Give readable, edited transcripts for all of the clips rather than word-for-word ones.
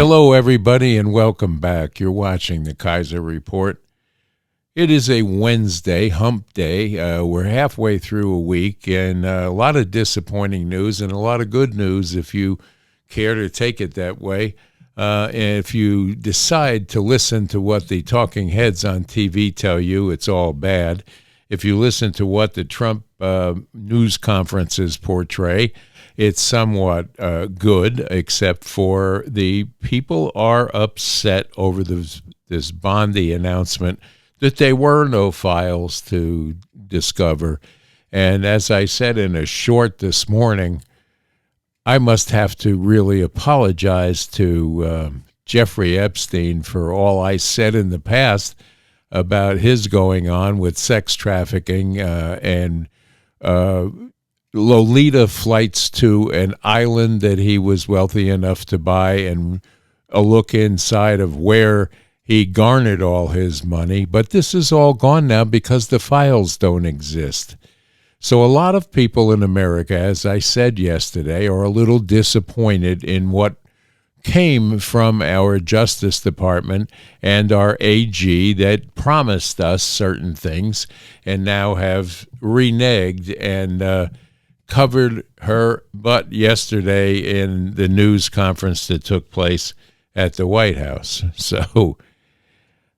Hello, everybody, and welcome back. You're watching the Kaiser Report. It is a Wednesday, hump day. We're halfway through a week, and a lot of disappointing news and a lot of good news if you care to take it that way. And if you decide to listen to what the talking heads on TV tell you, it's all bad. If you listen to what the Trump news conferences portray, it's somewhat good, except for the people are upset over this Bondi announcement that there were no files to discover. And as I said in a short this morning, I must have to really apologize to Jeffrey Epstein for all I said in the past about his going on with sex trafficking and Lolita flights to an island that he was wealthy enough to buy, and a look inside of where he garnered all his money. But this is all gone now because the files don't exist. So a lot of people in America, as I said yesterday, are a little disappointed in what came from our Justice Department and our AG that promised us certain things and now have reneged and covered her butt yesterday in the news conference that took place at the White House. So,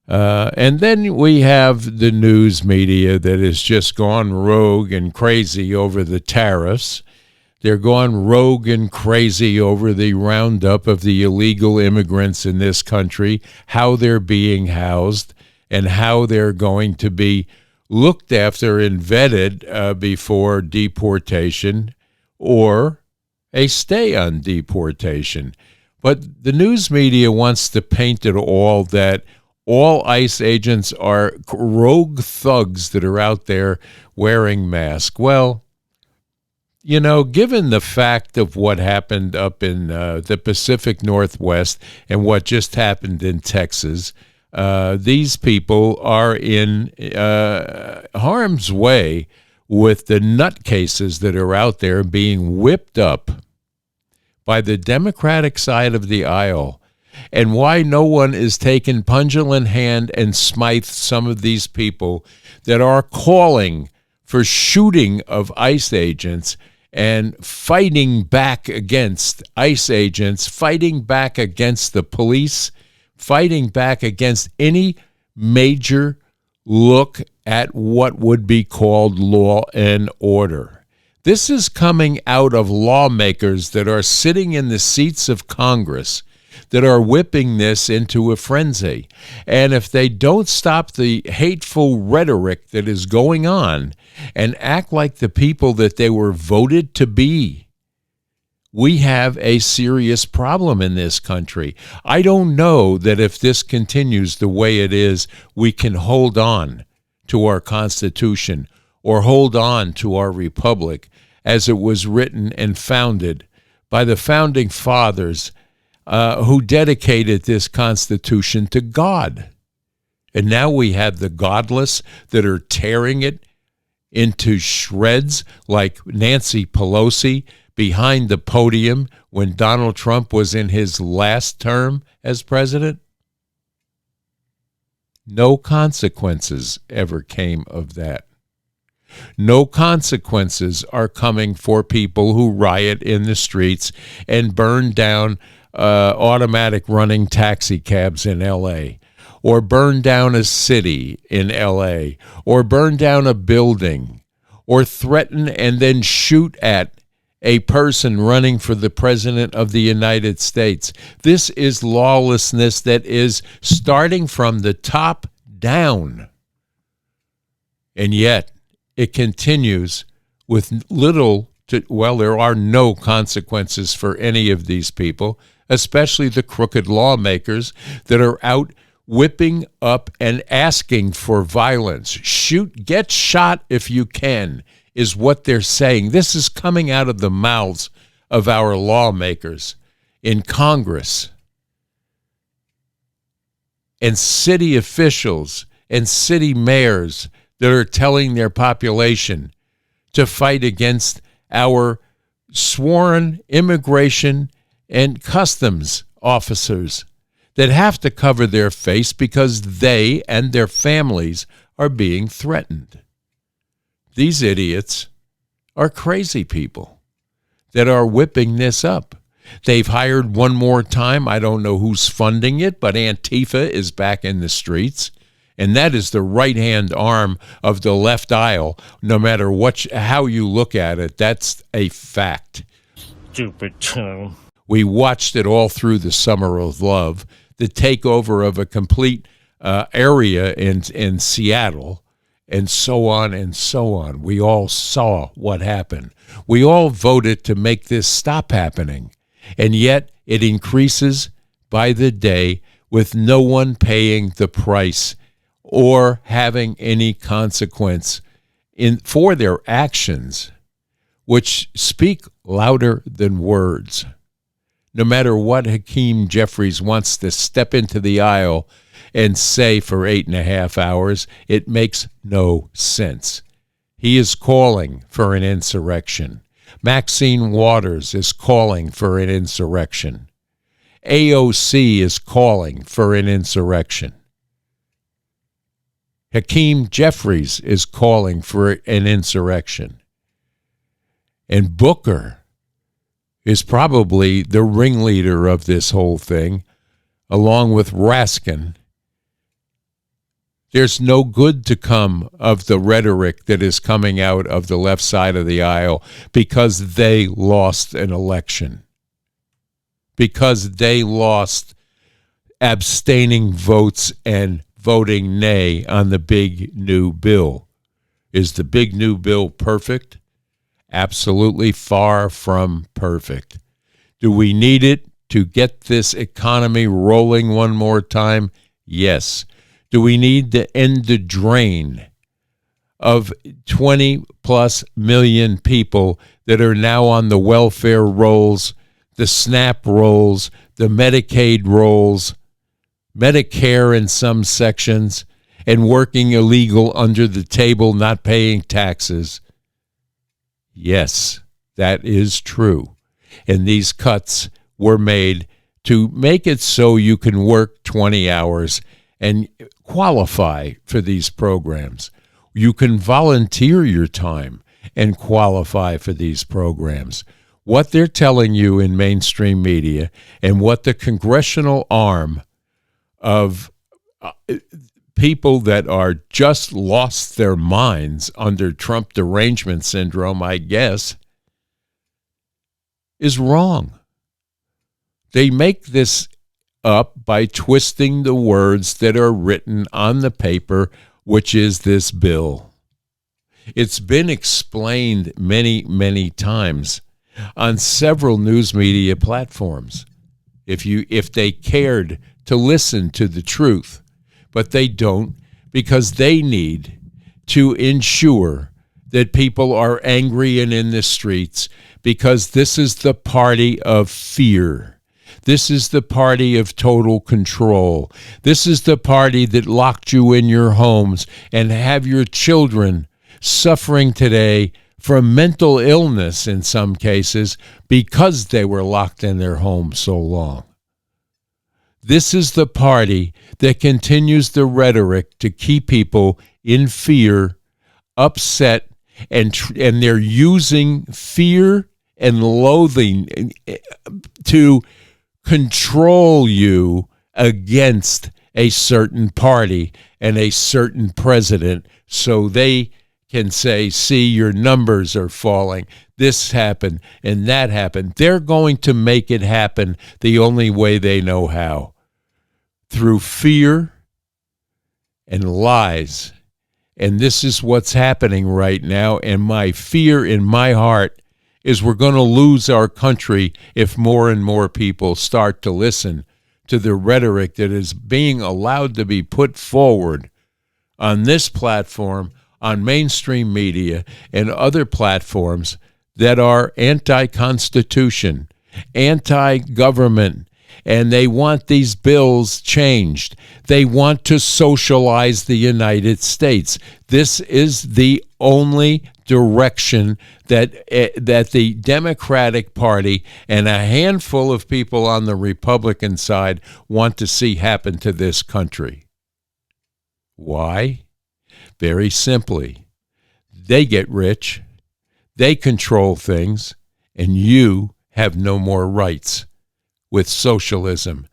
and then we have the news media that has just gone rogue and crazy over the tariffs. They're gone rogue and crazy over the roundup of the illegal immigrants in this country, how they're being housed, and how they're going to be looked after and vetted before deportation or a stay on deportation. But the news media wants to paint it all that all ICE agents are rogue thugs that are out there wearing masks. Well, you know, given the fact of what happened up in the Pacific Northwest and what just happened in Texas, these people are in harm's way with the nutcases that are out there being whipped up by the Democratic side of the aisle, and why no one is taking Punjil in hand and smite some of these people that are calling for shooting of ICE agents and fighting back against ICE agents, fighting back against the police, fighting back against any major look at what would be called law and order. This is coming out of lawmakers that are sitting in the seats of Congress that are whipping this into a frenzy. And if they don't stop the hateful rhetoric that is going on and act like the people that they were voted to be, we have a serious problem in this country. I don't know that if this continues the way it is, we can hold on to our Constitution or hold on to our republic as it was written and founded by the founding fathers who dedicated this Constitution to God. And now we have the godless that are tearing it into shreds, like Nancy Pelosi behind the podium when Donald Trump was in his last term as president. No consequences ever came of that. No consequences are coming for people who riot in the streets and burn down automatic running taxi cabs in L.A., or burn down a city in L.A., or burn down a building, or threaten and then shoot at a person running for the president of the United States. This is lawlessness that is starting from the top down. And yet it continues with little to, well, there are no consequences for any of these people, especially the crooked lawmakers that are out whipping up and asking for violence. Shoot, get shot if you can, is what they're saying. This is coming out of the mouths of our lawmakers in Congress and city officials and city mayors that are telling their population to fight against our sworn immigration and customs officers that have to cover their face because they and their families are being threatened. These idiots are crazy people that are whipping this up. They've hired one more time. I don't know who's funding it, but Antifa is back in the streets. And that is the right-hand arm of the left aisle. No matter how you look at it, that's a fact. Stupid town. We watched it all through the Summer of Love, the takeover of a complete area in Seattle, and so on and so on. We all saw what happened. We all voted to make this stop happening, and yet it increases by the day with no one paying the price or having any consequence for their actions, which speak louder than words. No matter what Hakeem Jeffries wants to step into the aisle and say for 8.5 hours, it makes no sense. He is calling for an insurrection. Maxine Waters is calling for an insurrection. AOC is calling for an insurrection. Hakeem Jeffries is calling for an insurrection. And Booker is probably the ringleader of this whole thing, along with Raskin. There's no good to come of the rhetoric that is coming out of the left side of the aisle because they lost an election, because they lost abstaining votes and voting nay on the big new bill. Is the big new bill perfect? Absolutely far from perfect. Do we need it to get this economy rolling one more time? Yes. Do we need to end the drain of 20+ million people that are now on the welfare rolls, the SNAP rolls, the Medicaid rolls, Medicare in some sections, and working illegal under the table, not paying taxes? Yes, that is true. And these cuts were made to make it so you can work 20 hours and qualify for these programs. You can volunteer your time and qualify for these programs. What they're telling you in mainstream media and what the congressional arm of people that are just lost their minds under Trump derangement syndrome, I guess, is wrong. They make this up by twisting the words that are written on the paper, which is this bill. It's been explained many, many times on several news media platforms, if they cared to listen to the truth. But they don't, because they need to ensure that people are angry and in the streets, because this is the party of fear. This is the party of total control. This is the party that locked you in your homes and have your children suffering today from mental illness in some cases because they were locked in their homes so long. This is the party that continues the rhetoric to keep people in fear, upset, and they're using fear and loathing to control you against a certain party and a certain president so they can say, see, your numbers are falling. This happened and that happened. They're going to make it happen the only way they know how, through fear and lies. And this is what's happening right now. And my fear in my heart is we're going to lose our country if more and more people start to listen to the rhetoric that is being allowed to be put forward on this platform, on mainstream media, and other platforms that are anti-constitution, anti-government, and they want these bills changed. They want to socialize the United States. This is the only direction that the Democratic Party and a handful of people on the Republican side want to see happen to this country. Why? Very simply, they get rich, they control things, and you have no more rights with socialism.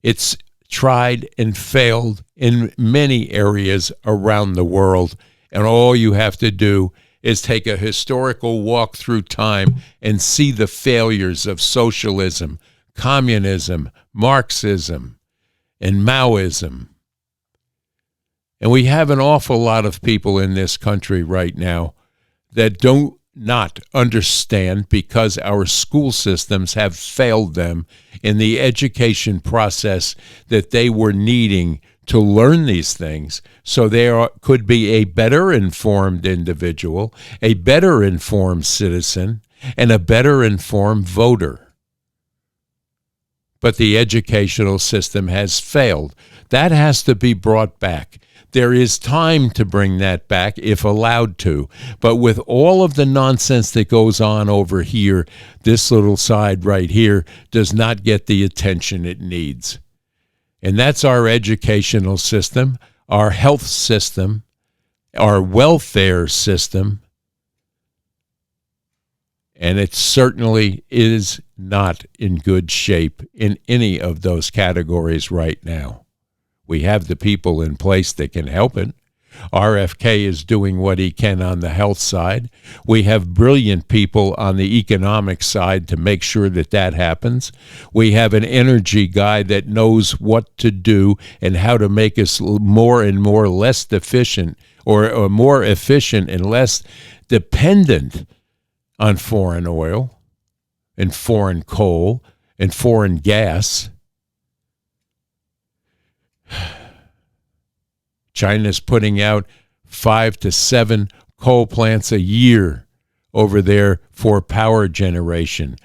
It's tried and failed in many areas around the world, and all you have to do is take a historical walk through time and see the failures of socialism, communism, Marxism, and Maoism. And we have an awful lot of people in this country right now that do not understand, because our school systems have failed them in the education process that they were needing to learn these things, so they could be a better informed individual, a better informed citizen, and a better informed voter. But the educational system has failed. That has to be brought back. There is time to bring that back if allowed to. But with all of the nonsense that goes on over here, this little side right here does not get the attention it needs. And that's our educational system, our health system, our welfare system. And it certainly is not in good shape in any of those categories right now. We have the people in place that can help it. RFK is doing what he can on the health side. We have brilliant people on the economic side to make sure that that happens. We have an energy guy that knows what to do and how to make us more and more less deficient, or more efficient and less dependent on foreign oil and foreign coal and foreign gas. China's putting out 5 to 7 coal plants a year over there for power generation,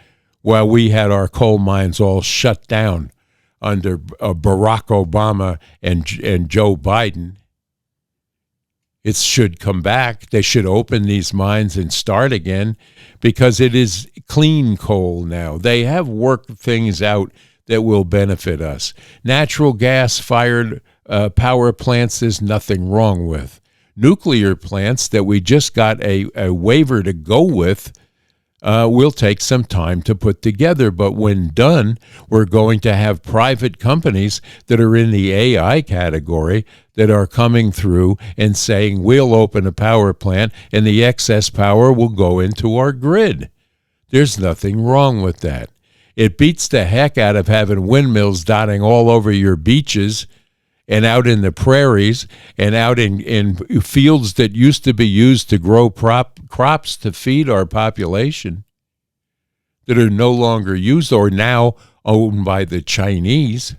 while we had our coal mines all shut down under Barack Obama and Joe Biden. It should come back. They should open these mines and start again, because it is clean coal now. They have worked things out that will benefit us. Natural gas-fired power plants, there's nothing wrong with. Nuclear plants that we just got a waiver to go with will take some time to put together. But when done, we're going to have private companies that are in the AI category that are coming through and saying, we'll open a power plant and the excess power will go into our grid. There's nothing wrong with that. It beats the heck out of having windmills dotting all over your beaches and out in the prairies and out in fields that used to be used to grow crops to feed our population, that are no longer used or now owned by the Chinese.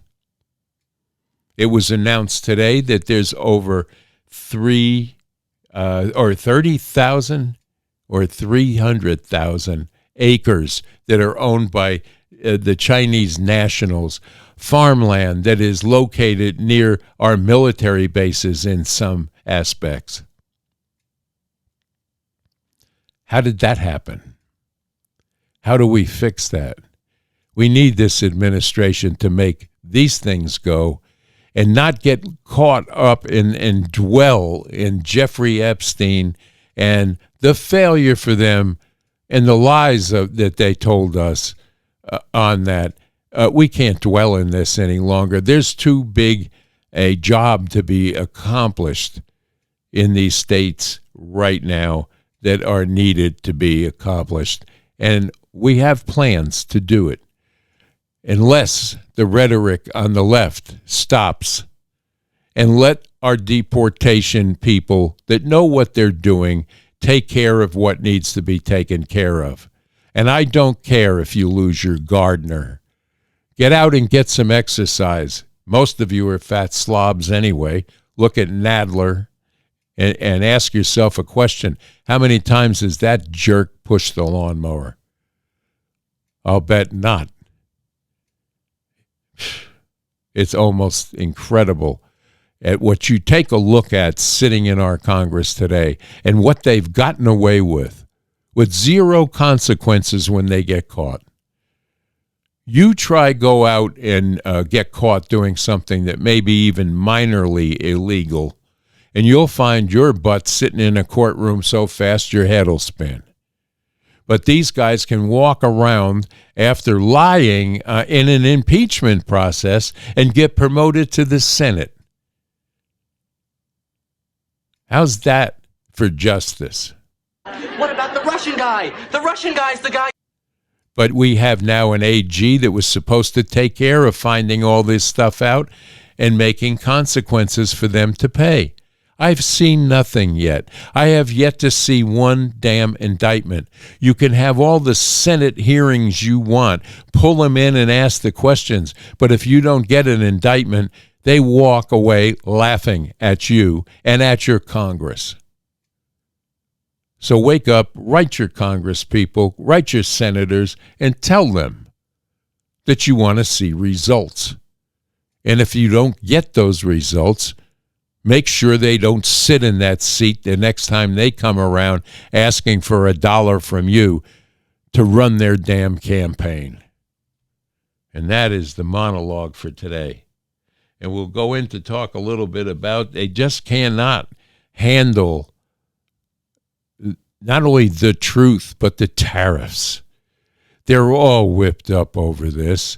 It was announced today that there's over 30,000 or 300,000 acres that are owned by the Chinese nationals, farmland that is located near our military bases in some aspects. How did that happen? How do we fix that? We need this administration to make these things go and not get caught up and dwell in Jeffrey Epstein and the failure for them and the lies that they told us on that. We can't dwell in this any longer. There's too big a job to be accomplished in these states right now that are needed to be accomplished. And we have plans to do it. Unless the rhetoric on the left stops and let our deportation people that know what they're doing take care of what needs to be taken care of. And I don't care if you lose your gardener. Get out and get some exercise. Most of you are fat slobs anyway. Look at Nadler and ask yourself a question. How many times has that jerk pushed the lawnmower? I'll bet not. It's almost incredible. at what you take a look at sitting in our Congress today and what they've gotten away with zero consequences when they get caught. You try go out and get caught doing something that may be even minorly illegal, and you'll find your butt sitting in a courtroom so fast your head will spin. But these guys can walk around after lying in an impeachment process and get promoted to the Senate. How's that for justice? What about the Russian guy? The Russian guy's the guy. But we have now an AG that was supposed to take care of finding all this stuff out and making consequences for them to pay. I've seen nothing yet. I have yet to see one damn indictment. You can have all the Senate hearings you want, pull them in and ask the questions, but if you don't get an indictment, they walk away laughing at you and at your Congress. So wake up, write your Congress people, write your senators, and tell them that you want to see results. And if you don't get those results, make sure they don't sit in that seat the next time they come around asking for $1 from you to run their damn campaign. And that is the monologue for today. And we'll go in to talk a little bit about they just cannot handle not only the truth, but the tariffs. They're all whipped up over this.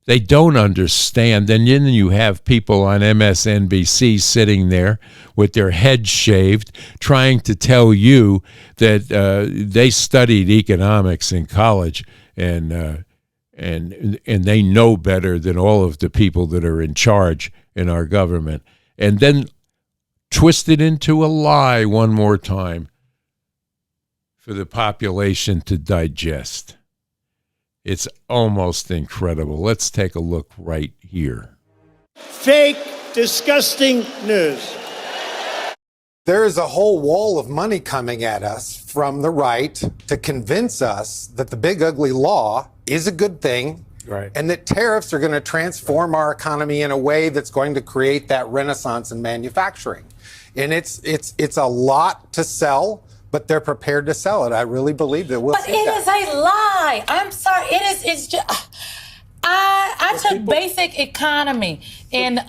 They don't understand. And then you have people on MSNBC sitting there with their heads shaved, trying to tell you that they studied economics in college and they know better than all of the people that are in charge in our government. And then twist it into a lie one more time for the population to digest. It's almost incredible. Let's take a look right here. Fake, disgusting news. There is a whole wall of money coming at us from the right to convince us that the big ugly law is a good thing, right, and that tariffs are going to transform our economy in a way that's going to create that renaissance in manufacturing. And it's a lot to sell, but they're prepared to sell it. I really believe that we'll see that. But it is a lie. I'm sorry. It's just. I took basic economy in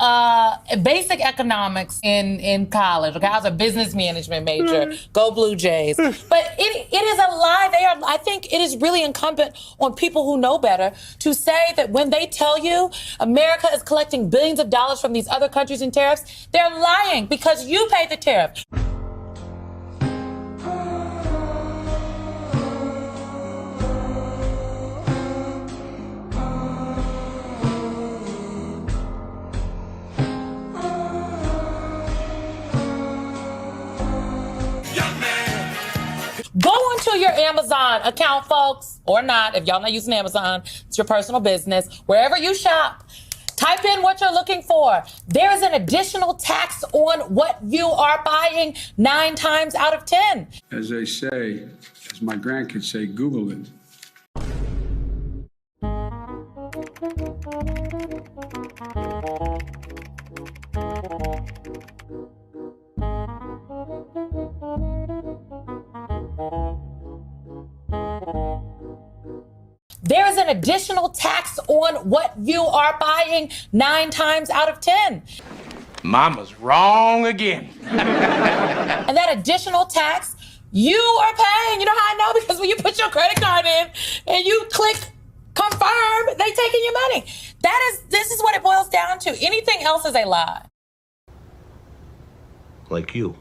basic economics in college. Okay, I was a business management major. Go Blue Jays! But it is a lie. I think it is really incumbent on people who know better to say that when they tell you America is collecting billions of dollars from these other countries in tariffs, they're lying because you pay the tariff. Go into your Amazon account, folks, or not. If y'all not using Amazon, it's your personal business. Wherever you shop, type in what you're looking for. There is an additional tax on what you are buying 9 times out of 10. As they say, as my grandkids say, Google it. There is an additional tax on what you are buying 9 times out of 10. Mama's wrong again. And that additional tax you are paying. You know how I know? Because when you put your credit card in and you click confirm, they taking your money. This is what it boils down to. Anything else is a lie. Like you.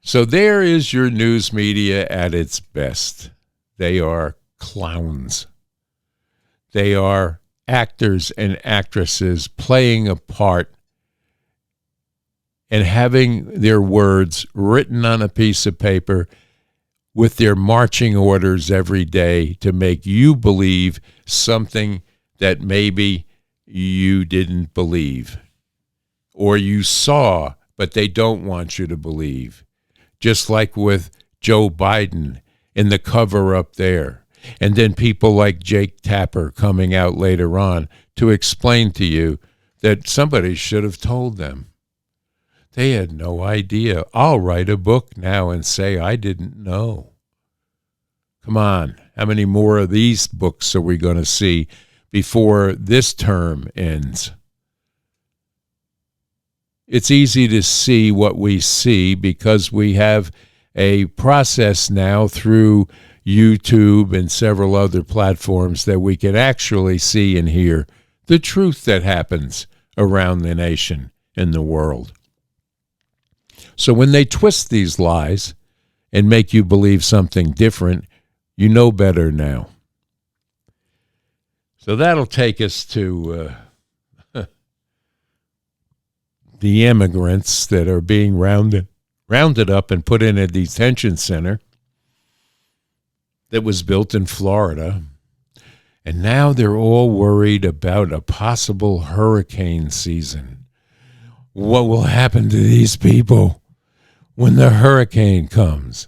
So there is your news media at its best. They are clowns. They are actors and actresses playing a part and having their words written on a piece of paper with their marching orders every day to make you believe something that maybe you didn't believe or you saw, but they don't want you to believe. Just like with Joe Biden in the cover up there. And then people like Jake Tapper coming out later on to explain to you that somebody should have told them. They had no idea. I'll write a book now and say I didn't know. Come on, how many more of these books are we going to see before this term ends? It's easy to see what we see because we have a process now through YouTube and several other platforms that we can actually see and hear the truth that happens around the nation and the world. So when they twist these lies and make you believe something different, you know better now. So that'll take us to the immigrants that are being rounded up and put in a detention center that was built in Florida. And now they're all worried about a possible hurricane season. What will happen to these people when the hurricane comes?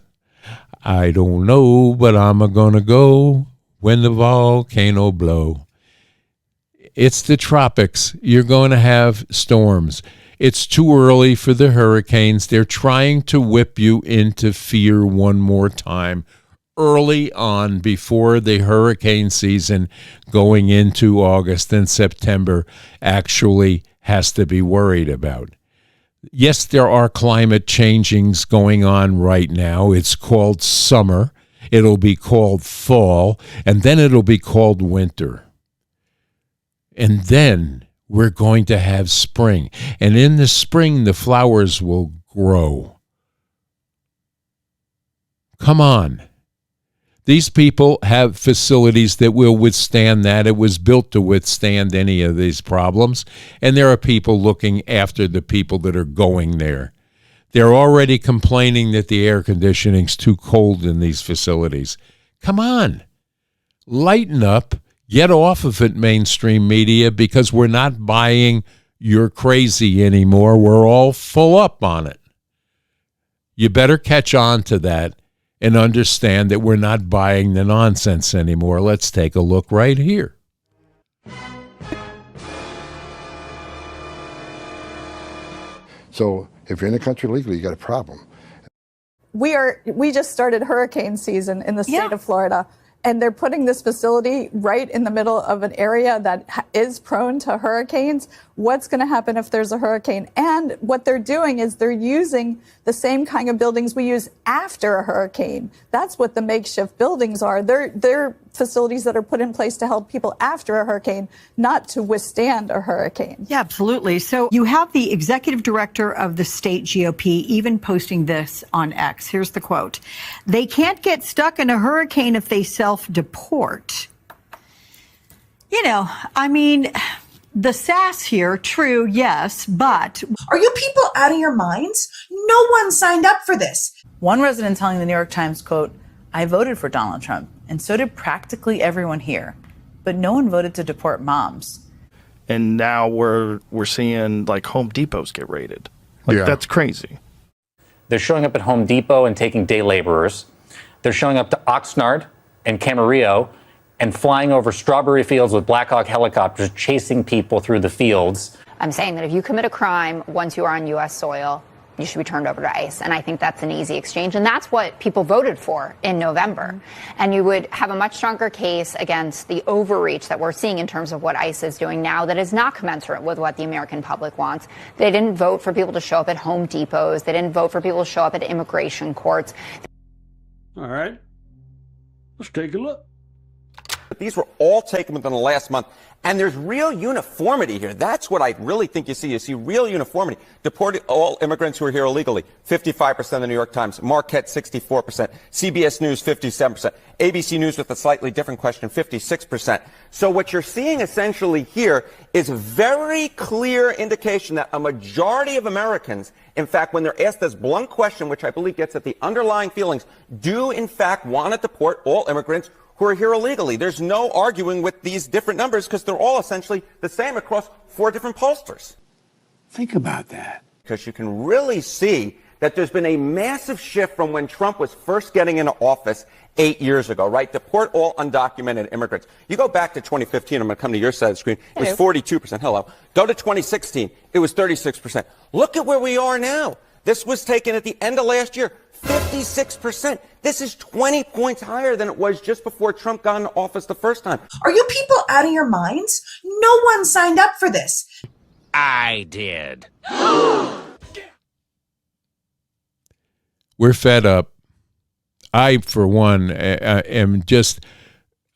I don't know, but I'm gonna go when the volcano blow. It's the tropics. You're going to have storms. It's too early for the hurricanes. They're trying to whip you into fear one more time early on before the hurricane season going into August and September actually has to be worried about. Yes, there are climate changings going on right now. It's called summer. It'll be called fall, and then it'll be called winter. And then we're going to have spring. And in the spring, the flowers will grow. Come on. These people have facilities that will withstand that. It was built to withstand any of these problems. And there are people looking after the people that are going there. They're already complaining that the air conditioning's too cold in these facilities. Come on. Lighten up. Get off of it, mainstream media, because we're not buying your crazy anymore. We're all full up on it. You better catch on to that and understand that we're not buying the nonsense anymore. Let's take a look right here. So if you're in the country legally, you got a problem. We just started hurricane season in the state of Florida, and they're putting this facility right in the middle of an area that is prone to hurricanes. What's going to happen if there's a hurricane? And what they're doing is they're using the same kind of buildings we use after a hurricane. That's what the makeshift buildings are. They're facilities that are put in place to help people after a hurricane, not to withstand a hurricane. Yeah, absolutely. So you have the executive director of the state GOP even posting this on X. Here's the quote. "They can't get stuck in a hurricane if they self-deport." You know, I mean, the sass here, true, yes, but... Are you people out of your minds? No one signed up for this. One resident telling the New York Times, quote, "I voted for Donald Trump, and so did practically everyone here, but no one voted to deport moms." And now we're seeing like Home Depots get raided. Like that's crazy. They're showing up at Home Depot and taking day laborers. They're showing up to Oxnard and Camarillo and flying over strawberry fields with Black Hawk helicopters, chasing people through the fields. I'm saying that if you commit a crime once you are on U.S. soil, you should be turned over to ICE. And I think that's an easy exchange. And that's what people voted for in November. And you would have a much stronger case against the overreach that we're seeing in terms of what ICE is doing now that is not commensurate with what the American public wants. They didn't vote for people to show up at Home Depots. They didn't vote for people to show up at immigration courts. All right. Let's take a look. These were all taken within the last month. And there's real uniformity here. That's what I really think you see. You see real uniformity. Deporting all immigrants who are here illegally, 55% of the New York Times. Marquette, 64%. CBS News, 57%. ABC News with a slightly different question, 56%. So what you're seeing essentially here is a very clear indication that a majority of Americans, in fact, when they're asked this blunt question, which I believe gets at the underlying feelings, do in fact want to deport all immigrants who are here illegally. There's no arguing with these different numbers because they're all essentially the same across 4 different pollsters. Think about that. Because you can really see that there's been a massive shift from when Trump was first getting into office 8 years ago, right? Deport all undocumented immigrants. You go back to 2015, I'm going to come to your side of the screen, it was 42%. Hello. Go to 2016, it was 36%. Look at where we are now. This was taken at the end of last year, 56%. This is 20 points higher than it was just before Trump got into office the first time. Are you people out of your minds? No one signed up for this. I did. We're fed up. I, for one, am just,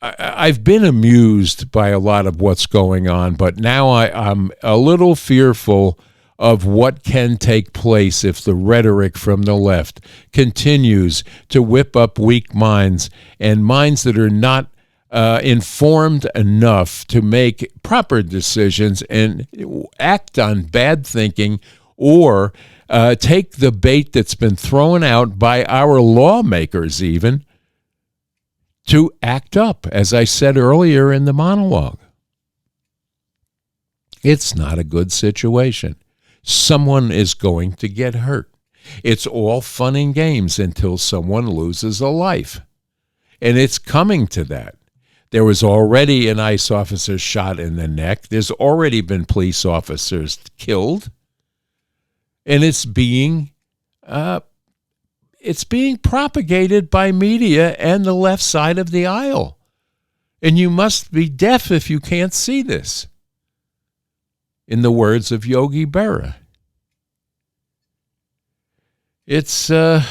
I've been amused by a lot of what's going on, but now I'm a little fearful of what can take place if the rhetoric from the left continues to whip up weak minds and minds that are not informed enough to make proper decisions and act on bad thinking or take the bait that's been thrown out by our lawmakers even to act up, as I said earlier in the monologue. It's not a good situation. Someone is going to get hurt. It's all fun and games until someone loses a life. And it's coming to that. There was already an ICE officer shot in the neck. There's already been police officers killed. And it's being propagated by media and the left side of the aisle. And you must be deaf if you can't see this. In the words of Yogi Berra. It's got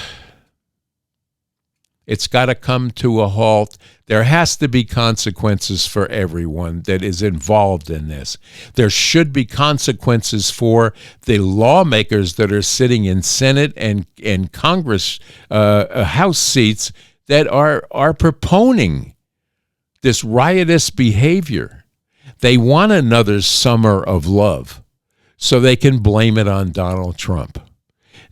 to come to a halt. There has to be consequences for everyone that is involved in this. There should be consequences for the lawmakers that are sitting in Senate and Congress, House seats that are proponing this riotous behavior. They want another summer of love so they can blame it on Donald Trump.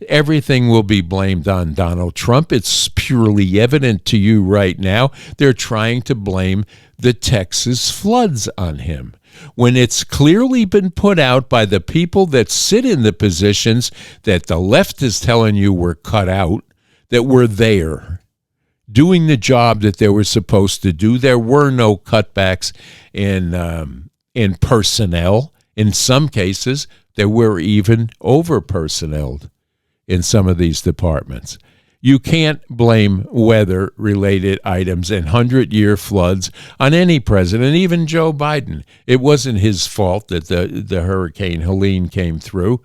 Everything will be blamed on Donald Trump. It's purely evident to you right now. They're trying to blame the Texas floods on him, when it's clearly been put out by the people that sit in the positions that the left is telling you were cut out, that were there, doing the job that they were supposed to do. There were no cutbacks in personnel. In some cases, there were even over-personneled in some of these departments. You can't blame weather-related items and 100-year floods on any president, even Joe Biden. It wasn't his fault that the Hurricane Helene came through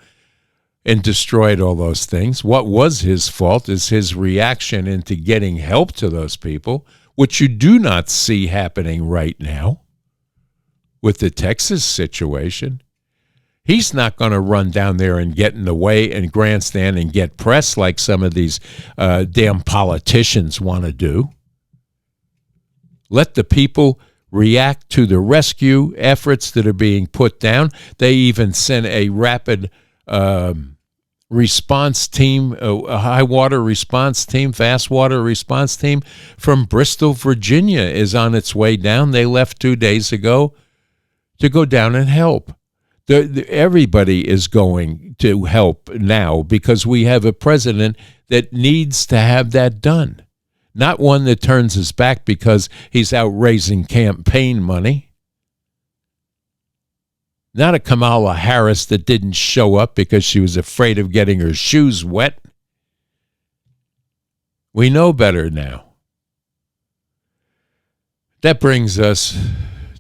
and destroyed all those things. What was his fault is his reaction into getting help to those people, which you do not see happening right now with the Texas situation. He's not going to run down there and get in the way and grandstand and get press like some of these damn politicians want to do. Let the people react to the rescue efforts that are being put down. They even sent a rapid response team, a high water response team, fast water response team from Bristol, Virginia is on its way down. They left 2 days ago to go down and help. Everybody is going to help now because we have a president that needs to have that done. Not one that turns his back because he's out raising campaign money. Not a Kamala Harris that didn't show up because she was afraid of getting her shoes wet. We know better now. That brings us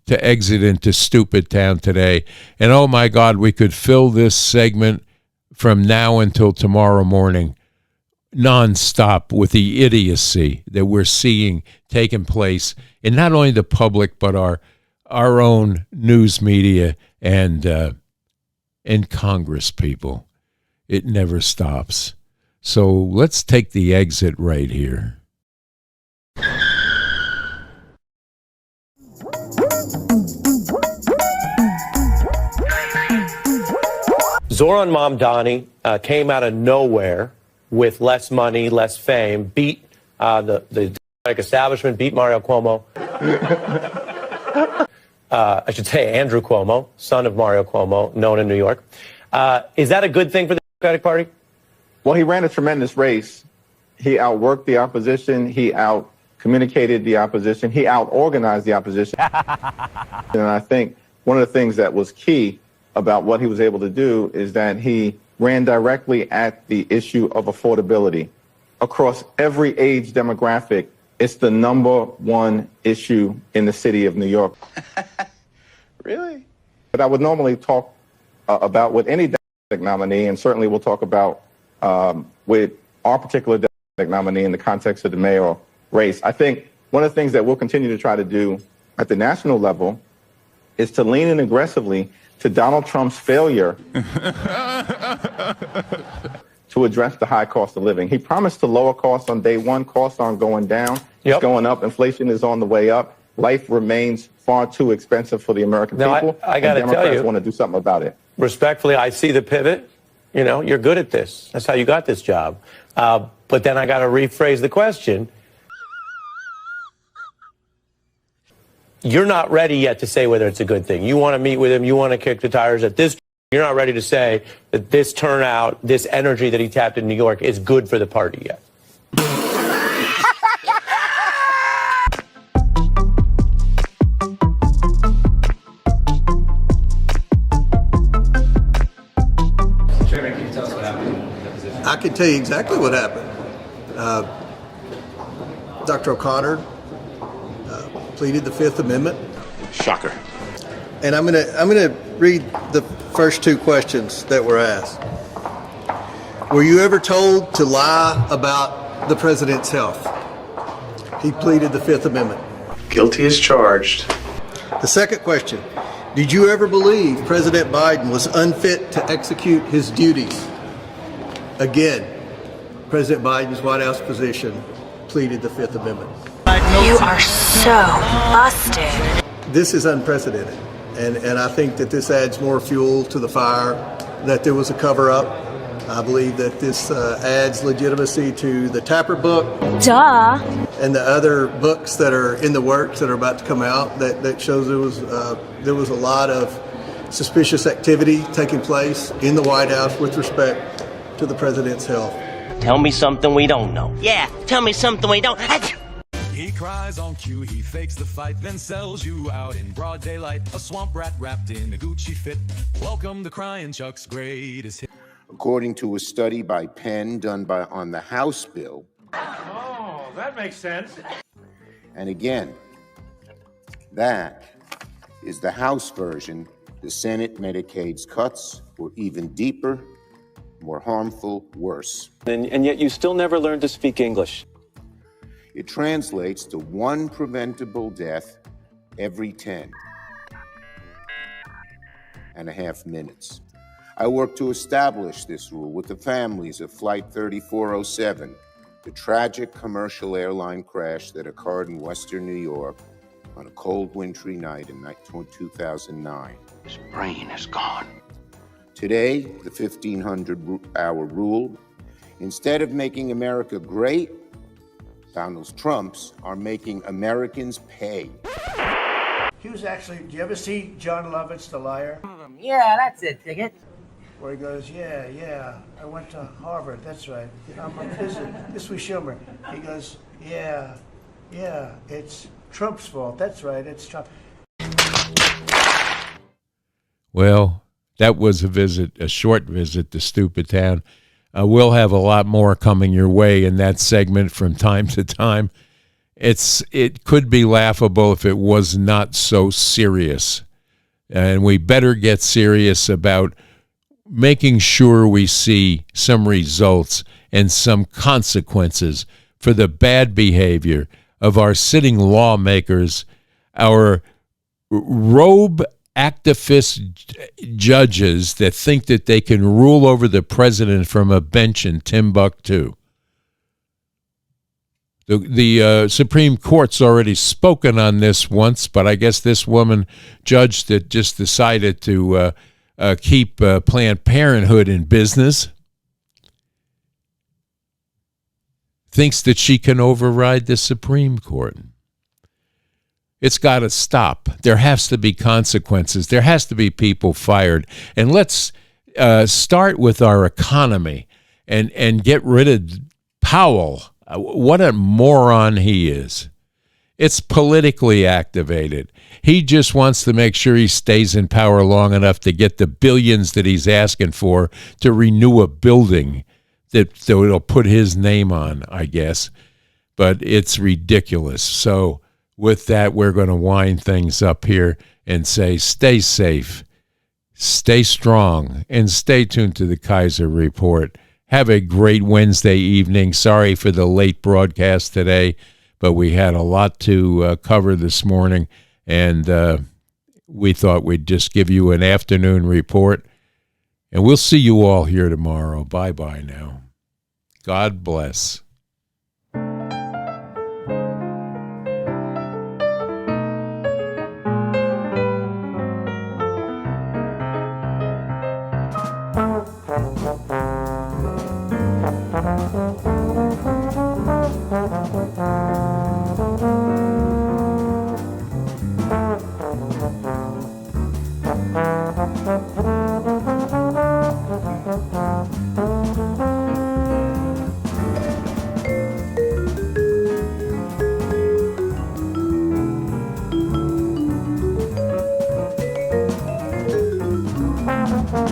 to exit into Stupid Town today. And oh my God, we could fill this segment from now until tomorrow morning nonstop with the idiocy that we're seeing taking place in not only the public, but our own news media and Congress people. It never stops. So let's take the exit right here. Zoran Mamdani came out of nowhere with less money, less fame, beat the Democratic establishment, beat Mario Cuomo. I should say Andrew Cuomo, son of Mario Cuomo, known in New York. Is that a good thing for the Democratic Party? Well, he ran a tremendous race. He outworked the opposition. He out-communicated the opposition. He out-organized the opposition. And I think one of the things that was key about what he was able to do is that he ran directly at the issue of affordability. Across every age demographic, it's the #1 issue in the city of New York. Really? But I would normally talk about with any Democratic nominee, and certainly we'll talk about with our particular Democratic nominee in the context of the mayoral race. I think one of the things that we'll continue to try to do at the national level is to lean in aggressively to Donald Trump's failure to address the high cost of living. He promised to lower costs on day one. Costs aren't going down. It's going up. Inflation is on the way up. Life remains far too expensive for the American people. I got to tell you, Democrats want to do something about it. Respectfully, I see the pivot. You know, you're good at this. That's how you got this job. But then I got to rephrase the question. You're not ready yet to say whether it's a good thing. You want to meet with him. You want to kick the tires at this. You're not ready to say that this turnout, this energy that he tapped in New York is good for the party yet. Chairman, can you tell us what happened in the deposition? I can tell you exactly what happened. Dr. O'Connor pleaded the Fifth Amendment. Shocker. And I'm gonna read the first two questions that were asked. Were you ever told to lie about the president's health? He pleaded the Fifth Amendment. Guilty as charged. The second question, did you ever believe President Biden was unfit to execute his duties? Again, President Biden's White House position pleaded the Fifth Amendment. You are so busted. This is unprecedented, and I think that this adds more fuel to the fire, that there was a cover-up. I believe that this adds legitimacy to the Tapper book. Duh. And the other books that are in the works that are about to come out that shows there was a lot of suspicious activity taking place in the White House with respect to the president's health. Tell me something we don't know. Yeah, tell me something we don't. He cries on cue, he fakes the fight, then sells you out in broad daylight. A swamp rat wrapped in a Gucci fit. Welcome to Crying Chuck's greatest hit. According to a study by Penn done on the House bill. Oh, that makes sense. And again, that is the House version. The Senate Medicaid's cuts were even deeper, more harmful, worse. And yet you still never learned to speak English. It translates to 1 preventable death every 10.5 minutes. I worked to establish this rule with the families of Flight 3407, the tragic commercial airline crash that occurred in Western New York on a cold, wintry night in 2009. His brain is gone. Today, the 1500-hour rule, instead of making America great, Donald Trump's are making Americans pay. He was actually, do you ever see John Lovitz, The Liar? Yeah, that's it, Ticket. Where he goes, yeah, I went to Harvard, that's right. This was Schumer. He goes, yeah, it's Trump's fault, that's right, it's Trump. Well, that was a short visit to Stupid Town. We'll have a lot more coming your way in that segment from time to time. It could be laughable if it was not so serious. And we better get serious about making sure we see some results and some consequences for the bad behavior of our sitting lawmakers, our robe activist judges that think that they can rule over the president from a bench in Timbuktu. The Supreme Court's already spoken on this once, but I guess this woman judge that just decided to keep Planned Parenthood in business thinks that she can override the Supreme Court. It's got to stop. There has to be consequences. There has to be people fired. And let's start with our economy and get rid of Powell. What a moron he is. It's politically activated. He just wants to make sure he stays in power long enough to get the billions that he's asking for to renew a building that it'll put his name on, I guess. But it's ridiculous. So with that, we're going to wind things up here and say stay safe, stay strong, and stay tuned to the Kaiser Report. Have a great Wednesday evening. Sorry for the late broadcast today, but we had a lot to cover this morning, and we thought we'd just give you an afternoon report. And we'll see you all here tomorrow. Bye-bye now. God bless.